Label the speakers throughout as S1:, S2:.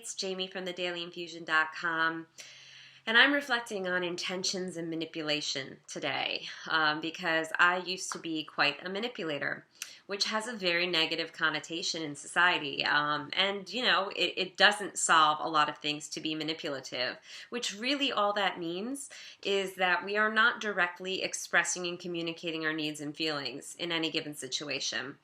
S1: it's Jamie from thedailyinfusion.com, and I'm reflecting on intentions and manipulation today because I used to be quite a manipulator, which has a very negative connotation in society. And, you know, it doesn't solve a lot of things to be manipulative, which really all that means is that we are not directly expressing and communicating our needs and feelings in any given situation.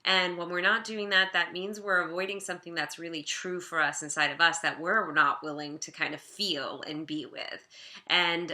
S1: And when we're not doing that, that means we're avoiding something that's really true for us inside of us that we're not willing to kind of feel and be with. And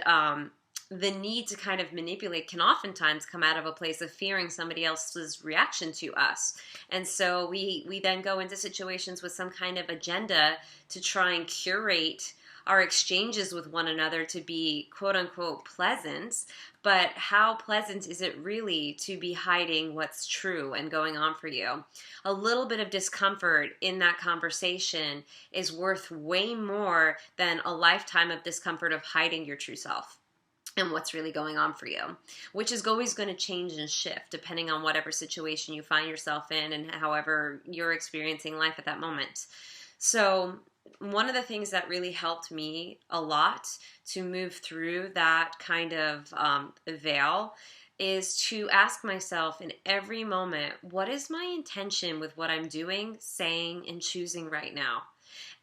S1: the need to kind of manipulate can oftentimes come out of a place of fearing somebody else's reaction to us. And so we then go into situations with some kind of agenda to try and curate our exchanges with one another to be quote unquote pleasant, but how pleasant is it really to be hiding what's true and going on for you? A little bit of discomfort in that conversation is worth way more than a lifetime of discomfort of hiding your true self and what's really going on for you, which is always going to change and shift depending on whatever situation you find yourself in and however you're experiencing life at that moment. So one of the things that really helped me a lot to move through that kind of veil is to ask myself in every moment, what is my intention with what I'm doing, saying, and choosing right now?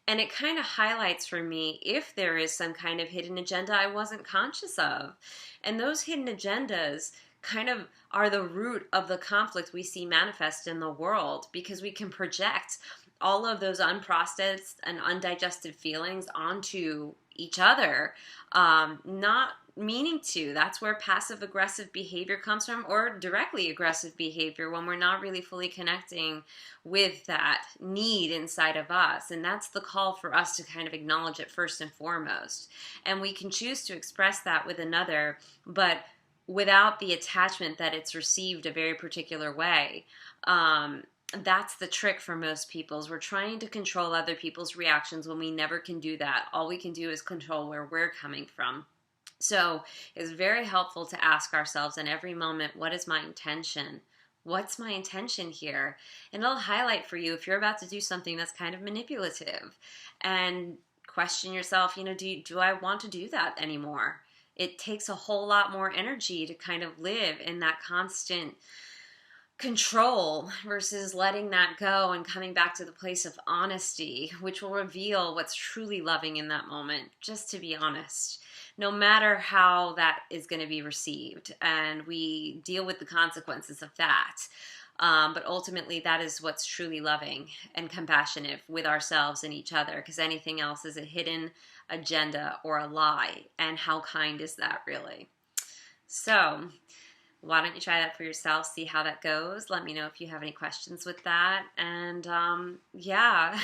S1: And it kind of highlights for me if there is some kind of hidden agenda I wasn't conscious of. And those hidden agendas kind of are the root of the conflict we see manifest in the world because we can project all of those unprocessed and undigested feelings onto each other, not meaning to. That's where passive aggressive behavior comes from, or directly aggressive behavior when we're not really fully connecting with that need inside of us. And that's the call for us to kind of acknowledge it first and foremost. And we can choose to express that with another, but without the attachment that it's received a very particular way. That's the trick for most people is we're trying to control other people's reactions when we never can do that. All we can do is control where we're coming from. So it's very helpful to ask ourselves in every moment, what is my intention? What's my intention here? And it'll highlight for you if you're about to do something that's kind of manipulative, and question yourself, do I want to do that anymore? It takes a whole lot more energy to kind of live in that constant control versus letting that go and coming back to the place of honesty, which will reveal what's truly loving in that moment, just to be honest, no matter how that is going to be received. And we deal with the consequences of that. But ultimately, that is what's truly loving and compassionate with ourselves and each other, because anything else is a hidden agenda or a lie. And how kind is that really? So why don't you try that for yourself, see how that goes. Let me know if you have any questions with that. And yeah,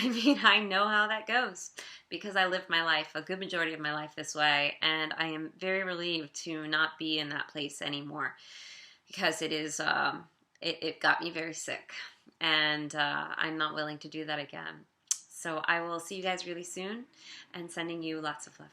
S1: I know how that goes because I lived my life, a good majority of my life this way, and I am very relieved to not be in that place anymore because it got me very sick, and I'm not willing to do that again. So I will see you guys really soon, and sending you lots of love.